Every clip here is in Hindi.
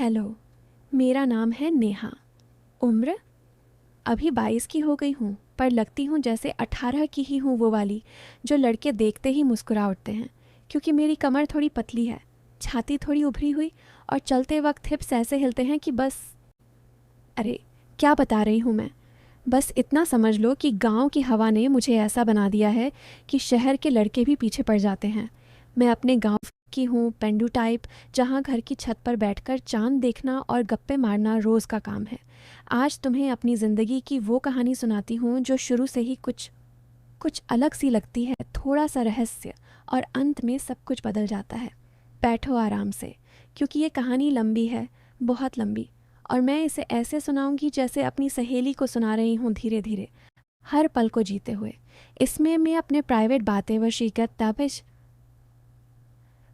हेलो, मेरा नाम है नेहा। उम्र अभी 22 की हो गई हूँ, पर लगती हूँ जैसे 18 की ही हूँ, वो वाली जो लड़के देखते ही मुस्कुरा उठते हैं। क्योंकि मेरी कमर थोड़ी पतली है, छाती थोड़ी उभरी हुई और चलते वक्त हिप्स ऐसे हिलते हैं कि बस, अरे क्या बता रही हूँ मैं। बस इतना समझ लो कि गांव की हवा ने मुझे ऐसा बना दिया है कि शहर के लड़के भी पीछे पड़ जाते हैं। मैं अपने गांव की हूँ, पेंडू टाइप, जहाँ घर की छत पर बैठकर चांद देखना और गप्पे मारना रोज़ का काम है। आज तुम्हें अपनी ज़िंदगी की वो कहानी सुनाती हूँ जो शुरू से ही कुछ कुछ अलग सी लगती है, थोड़ा सा रहस्य, और अंत में सब कुछ बदल जाता है। बैठो आराम से, क्योंकि ये कहानी लंबी है, बहुत लंबी, और मैं इसे ऐसे सुनाऊंगी जैसे अपनी सहेली को सुना रही हूँ, धीरे धीरे, हर पल को जीते हुए। इसमें मैं अपने प्राइवेट बातें व शीकत ताबिश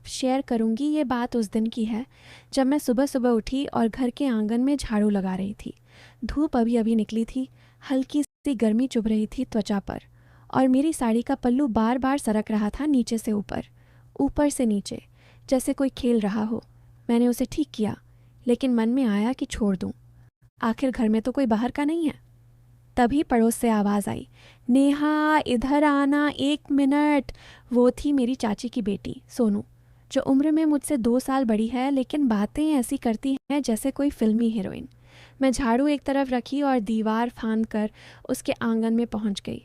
शेयर करूंगी। ये बात उस दिन की है जब मैं सुबह सुबह उठी और घर के आंगन में झाड़ू लगा रही थी। धूप अभी अभी निकली थी, हल्की सी गर्मी चुभ रही थी त्वचा पर, और मेरी साड़ी का पल्लू बार बार सरक रहा था, नीचे से ऊपर, ऊपर से नीचे, जैसे कोई खेल रहा हो। मैंने उसे ठीक किया, लेकिन मन में आया कि छोड़ दूं, आखिर घर में तो कोई बाहर का नहीं है। तभी पड़ोस से आवाज़ आई, नेहा इधर आना, 1 मिनट। वो थी मेरी चाची की बेटी सोनू, जो उम्र में मुझसे 2 साल बड़ी है, लेकिन बातें ऐसी करती है जैसे कोई फिल्मी हीरोइन। मैं झाड़ू एक तरफ रखी और दीवार फांद कर उसके आंगन में पहुंच गई।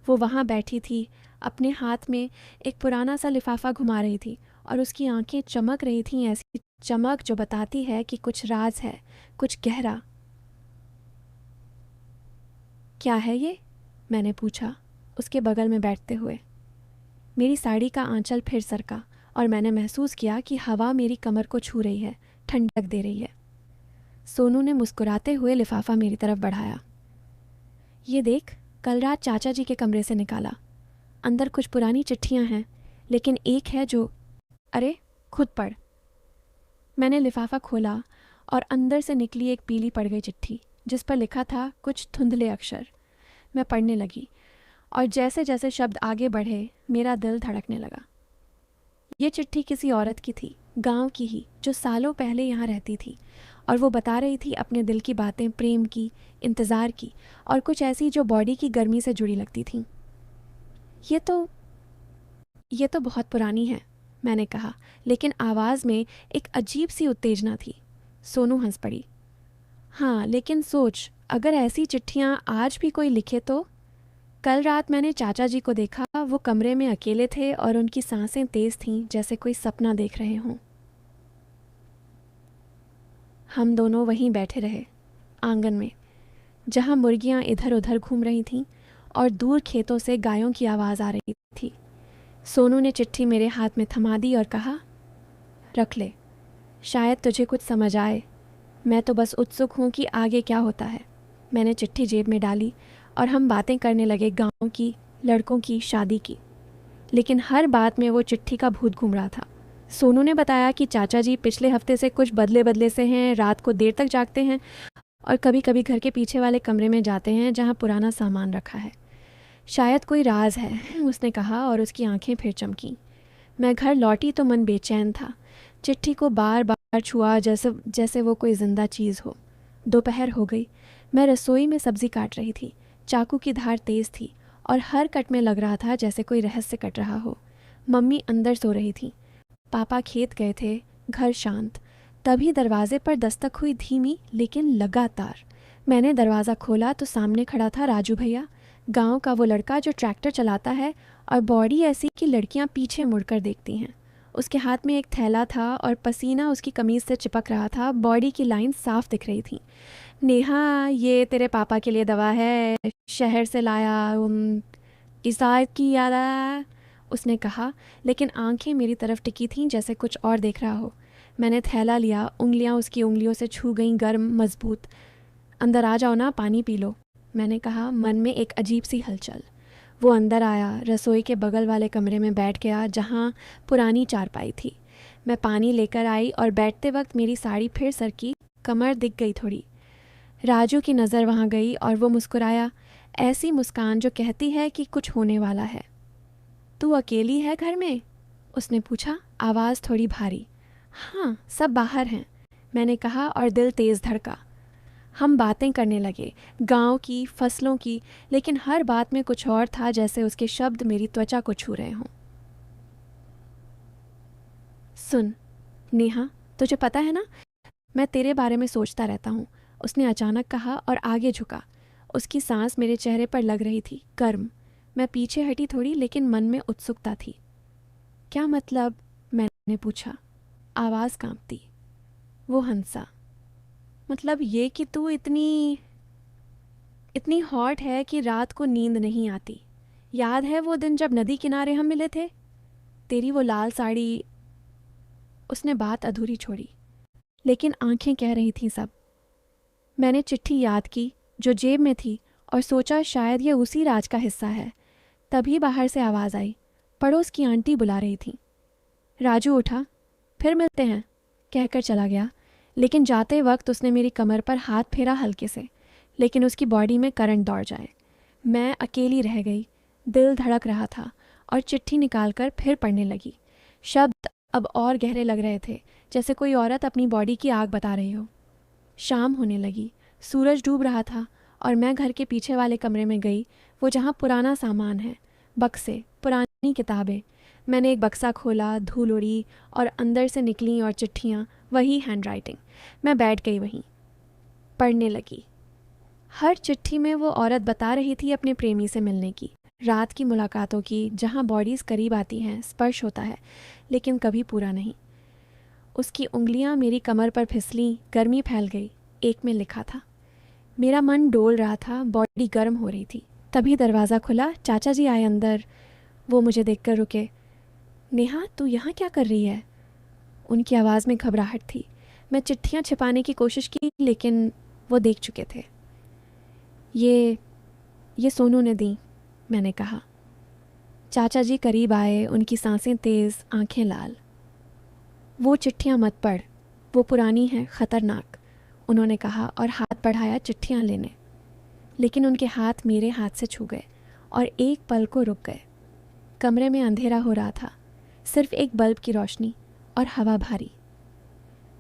वो वहाँ बैठी थी, अपने हाथ में एक पुराना सा लिफाफा घुमा रही थी, और उसकी आंखें चमक रही थीं, ऐसी चमक जो बताती है कि कुछ राज है, कुछ गहरा। क्या है ये? मैंने पूछा, उसके बगल में बैठते हुए। मेरी साड़ी का आंचल फिर सरका, और मैंने महसूस किया कि हवा मेरी कमर को छू रही है, ठंडक दे रही है। सोनू ने मुस्कुराते हुए लिफाफा मेरी तरफ बढ़ाया। ये देख, कल रात चाचा जी के कमरे से निकाला। अंदर कुछ पुरानी चिट्ठियां हैं, लेकिन एक है जो, अरे खुद पढ़। मैंने लिफाफा खोला और अंदर से निकली एक पीली पड़ गई चिट्ठी, जिस पर लिखा था कुछ धुंधले अक्षर। मैं पढ़ने लगी, और जैसे जैसे शब्द आगे बढ़े मेरा दिल धड़कने लगा। ये चिट्ठी किसी औरत की थी, गांव की ही, जो सालों पहले यहाँ रहती थी, और वो बता रही थी अपने दिल की बातें, प्रेम की, इंतज़ार की, और कुछ ऐसी जो बॉडी की गर्मी से जुड़ी लगती थीं। ये तो बहुत पुरानी है, मैंने कहा, लेकिन आवाज़ में एक अजीब सी उत्तेजना थी। सोनू हंस पड़ी। हाँ, लेकिन सोच, अगर ऐसी चिट्ठियाँ आज भी कोई लिखे तो। कल रात मैंने चाचा जी को देखा, वो कमरे में अकेले थे और उनकी सांसें तेज थीं, जैसे कोई सपना देख रहे हों। हम दोनों वहीं बैठे रहे, आंगन में, जहाँ मुर्गियाँ इधर उधर घूम रही थीं और दूर खेतों से गायों की आवाज़ आ रही थी। सोनू ने चिट्ठी मेरे हाथ में थमा दी और कहा, रख ले, शायद तुझे कुछ समझ आए। मैं तो बस उत्सुक हूँ कि आगे क्या होता है। मैंने चिट्ठी जेब में डाली और हम बातें करने लगे, गांव की, लड़कों की, शादी की। लेकिन हर बात में वो चिट्ठी का भूत घूम रहा था। सोनू ने बताया कि चाचा जी पिछले हफ्ते से कुछ बदले बदले से हैं, रात को देर तक जागते हैं और कभी कभी घर के पीछे वाले कमरे में जाते हैं जहाँ पुराना सामान रखा है। शायद कोई राज है, उसने कहा, और उसकी आंखें फिर चमकीं। मैं घर लौटी तो मन बेचैन था, चिट्ठी को बार बार छुआ, जैसे जैसे वो कोई जिंदा चीज़ हो। दोपहर हो गई। मैं रसोई में सब्जी काट रही थी। चाकू की धार तेज थी और हर कट में लग रहा था जैसे कोई रहस्य कट रहा हो। मम्मी अंदर सो रही थी, पापा खेत गए थे, घर शांत। तभी दरवाजे पर दस्तक हुई, धीमी लेकिन लगातार। मैंने दरवाज़ा खोला तो सामने खड़ा था राजू भैया, गांव का वो लड़का जो ट्रैक्टर चलाता है और बॉडी ऐसी कि लड़कियां पीछे मुड़कर देखती हैं। उसके हाथ में एक थैला था और पसीना उसकी कमीज़ से चिपक रहा था, बॉडी की लाइन साफ दिख रही थी। नेहा, ये तेरे पापा के लिए दवा है, शहर से लाया, इसाद की याद आया, उसने कहा, लेकिन आंखें मेरी तरफ टिकी थीं जैसे कुछ और देख रहा हो। मैंने थैला लिया, उंगलियां उसकी उंगलियों से छू गईं, गर्म, मजबूत। अंदर आ जाओ ना, पानी पी लो, मैंने कहा, मन में एक अजीब सी हलचल। वो अंदर आया, रसोई के बगल वाले कमरे में बैठ गया जहाँ पुरानी चारपाई थी। मैं पानी लेकर आई और बैठते वक्त मेरी साड़ी फिर सरकी, कमर दिख गई थोड़ी। राजू की नज़र वहाँ गई और वो मुस्कुराया, ऐसी मुस्कान जो कहती है कि कुछ होने वाला है। तू अकेली है घर में? उसने पूछा, आवाज़ थोड़ी भारी। हाँ, सब बाहर हैं, मैंने कहा और दिल तेज़ धड़का। हम बातें करने लगे, गांव की, फसलों की, लेकिन हर बात में कुछ और था, जैसे उसके शब्द मेरी त्वचा को छू रहे हों। सुन नेहा, तुझे पता है ना, मैं तेरे बारे में सोचता रहता हूँ, उसने अचानक कहा और आगे झुका। उसकी सांस मेरे चेहरे पर लग रही थी, गर्म। मैं पीछे हटी थोड़ी, लेकिन मन में उत्सुकता थी। क्या मतलब? मैंने पूछा, आवाज़ कांपती। वो हंसा। मतलब ये कि तू इतनी इतनी हॉट है कि रात को नींद नहीं आती। याद है वो दिन जब नदी किनारे हम मिले थे? तेरी वो लाल साड़ी। उसने बात अधूरी छोड़ी, लेकिन आंखें कह रही थीं सब। मैंने चिट्ठी याद की जो जेब में थी और सोचा शायद ये उसी राज का हिस्सा है। तभी बाहर से आवाज़ आई। पड़ोस की आंटी बुला रही थी। राजू उठा, फिर मिलते हैं, कहकर चला गया। लेकिन जाते वक्त उसने मेरी कमर पर हाथ फेरा हल्के से, लेकिन उसकी बॉडी में करंट दौड़ जाए। मैं अकेली रह गई। दिल धड़क रहा था और चिट्ठी निकालकर फिर पढ़ने लगी। शब्द अब और गहरे लग रहे थे, जैसे कोई औरत अपनी बॉडी की आग बता रही हो। शाम होने लगी, सूरज डूब रहा था और मैं घर के पीछे वाले कमरे में गई, वो जहाँ पुराना सामान है, बक्से, पुरानी किताबें। मैंने एक बक्सा खोला, धूल उड़ी और अंदर से निकली और चिट्ठियाँ, वही हैंडराइटिंग। मैं बैठ गई वहीं, पढ़ने लगी। हर चिट्ठी में वो औरत बता रही थी अपने प्रेमी से मिलने की, रात की मुलाकातों की, जहाँ बॉडीज़ करीब आती हैं, स्पर्श होता है, लेकिन कभी पूरा नहीं। उसकी उंगलियां मेरी कमर पर फिसलीं, गर्मी फैल गई। एक में लिखा था। मेरा मन डोल रहा था, बॉडी गर्म हो रही थी। तभी दरवाज़ा खुला, चाचा जी आए अंदर। वो मुझे देखकर रुके। नेहा, तू यहाँ क्या कर रही है? उनकी आवाज़ में घबराहट थी। मैं चिट्ठियाँ छिपाने की कोशिश की, लेकिन वो देख चुके थे। ये सोनू ने दी, मैंने कहा। चाचा जी करीब आए, उनकी सांसें तेज़, आंखें लाल। वो चिट्ठियाँ मत पढ़, वो पुरानी हैं, ख़तरनाक, उन्होंने कहा और हाथ बढ़ाया चिट्ठियाँ लेने। लेकिन उनके हाथ मेरे हाथ से छू गए और एक पल को रुक गए। कमरे में अंधेरा हो रहा था, सिर्फ एक बल्ब की रोशनी और हवा भारी।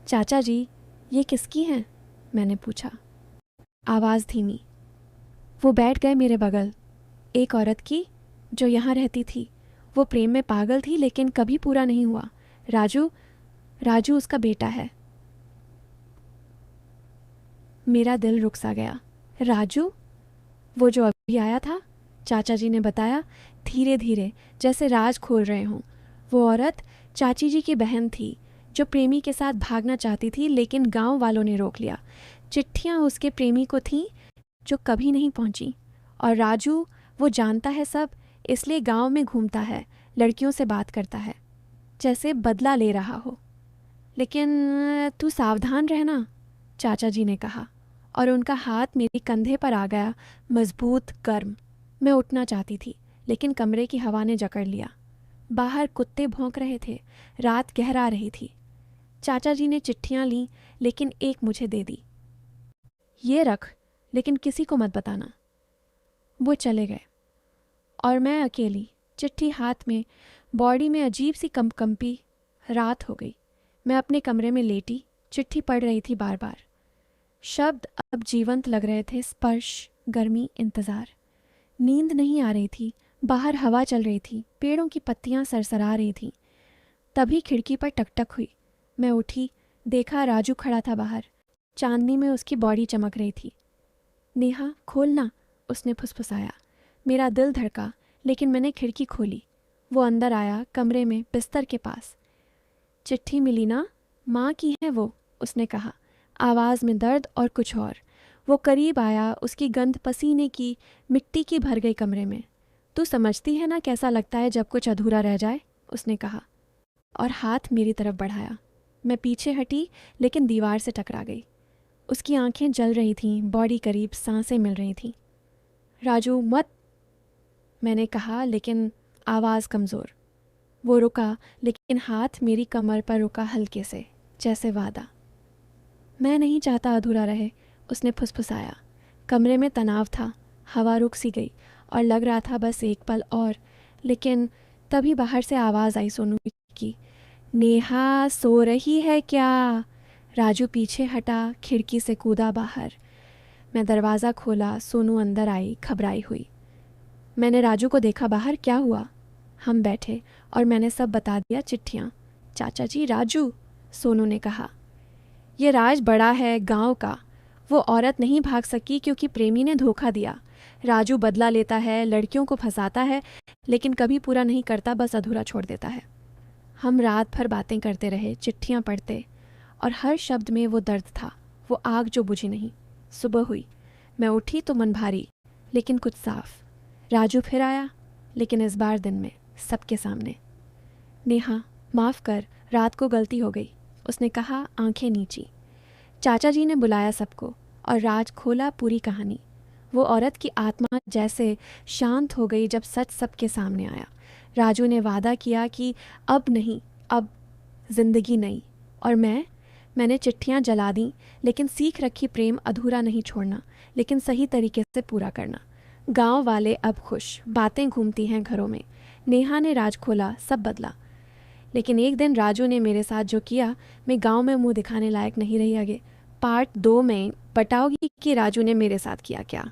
चाचा जी, ये किसकी हैं? मैंने पूछा, आवाज़ धीमी। वो बैठ गए मेरे बगल। एक औरत की जो यहाँ रहती थी। वो प्रेम में पागल थी, लेकिन कभी पूरा नहीं हुआ। राजू उसका बेटा है। मेरा दिल रुक सा गया। राजू? वो जो अभी आया था? चाचा जी ने बताया धीरे धीरे, जैसे राज खोल रहे हों। वो औरत चाची जी की बहन थी, जो प्रेमी के साथ भागना चाहती थी, लेकिन गांव वालों ने रोक लिया। चिट्ठियां उसके प्रेमी को थीं, जो कभी नहीं पहुंची। और राजू, वो जानता है सब, इसलिए गांव में घूमता है, लड़कियों से बात करता है, जैसे बदला ले रहा हो। लेकिन तू सावधान रहना, चाचा जी ने कहा, और उनका हाथ मेरे कंधे पर आ गया, मजबूत, गर्म। मैं उठना चाहती थी, लेकिन कमरे की हवा ने जकड़ लिया। बाहर कुत्ते भौंक रहे थे, रात गहरा रही थी। चाचा जी ने चिट्ठियाँ लीं, लेकिन एक मुझे दे दी। ये रख, लेकिन किसी को मत बताना। वो चले गए और मैं अकेली, चिट्ठी हाथ में, बॉडी में अजीब सी कंपी। रात हो गई। मैं अपने कमरे में लेटी, चिट्ठी पढ़ रही थी बार बार। शब्द अब जीवंत लग रहे थे, स्पर्श, गर्मी, इंतज़ार। नींद नहीं आ रही थी। बाहर हवा चल रही थी, पेड़ों की पत्तियां सरसरा रही थीं। तभी खिड़की पर टकटक हुई। मैं उठी, देखा राजू खड़ा था बाहर। चांदनी में उसकी बॉडी चमक रही थी। नेहा, खोलना, उसने फुसफुसाया। मेरा दिल धड़का, लेकिन मैंने खिड़की खोली। वो अंदर आया, कमरे में, बिस्तर के पास। चिट्ठी मिली ना? माँ की है वो, उसने कहा, आवाज़ में दर्द और कुछ और। वो करीब आया, उसकी गंध पसीने की, मिट्टी की भर गई कमरे में। तू समझती है ना कैसा लगता है जब कुछ अधूरा रह जाए, उसने कहा, और हाथ मेरी तरफ बढ़ाया। मैं पीछे हटी, लेकिन दीवार से टकरा गई। उसकी आंखें जल रही थीं, बॉडी करीब, सांसें मिल रही थीं। राजू मत, मैंने कहा, लेकिन आवाज़ कमज़ोर। वो रुका, लेकिन हाथ मेरी कमर पर रुका हल्के से, जैसे वादा। मैं नहीं चाहता अधूरा रहे, उसने फुसफुसाया। कमरे में तनाव था, हवा रुक सी गई और लग रहा था बस एक पल और। लेकिन तभी बाहर से आवाज़ आई सोनू की। नेहा, सो रही है क्या? राजू पीछे हटा, खिड़की से कूदा बाहर। मैं दरवाज़ा खोला, सोनू अंदर आई, घबराई हुई। मैंने राजू को देखा बाहर। क्या हुआ? हम बैठे और मैंने सब बता दिया। चिट्ठियाँ। चाचा जी, राजू, सोनू ने कहा। ये राज बड़ा है गांव का। वो औरत नहीं भाग सकी क्योंकि प्रेमी ने धोखा दिया। राजू बदला लेता है, लड़कियों को फंसाता है, लेकिन कभी पूरा नहीं करता, बस अधूरा छोड़ देता है। हम रात भर बातें करते रहे, चिट्ठियाँ पढ़ते, और हर शब्द में वो दर्द था, वो आग जो बुझी नहीं। सुबह हुई, मैं उठी तो मन भारी, लेकिन कुछ साफ। राजू फिर आया, लेकिन इस बार दिन में, सबके सामने। नेहा, माफ़ कर, रात को गलती हो गई, उसने कहा, आंखें नीची। चाचा जी ने बुलाया सबको और राज खोला पूरी कहानी। वो औरत की आत्मा जैसे शांत हो गई जब सच सबके सामने आया। राजू ने वादा किया कि अब नहीं, अब जिंदगी नई। और मैंने चिट्ठियाँ जला दी, लेकिन सीख रखी प्रेम अधूरा नहीं छोड़ना, लेकिन सही तरीके से पूरा करना। गांव वाले अब खुश, बातें घूमती हैं घरों में। नेहा ने राज खोला, सब बदला। लेकिन एक दिन राजू ने मेरे साथ जो किया, मैं गांव में मुंह दिखाने लायक नहीं रही आगे। पार्ट 2 में बताओगी कि राजू ने मेरे साथ किया क्या।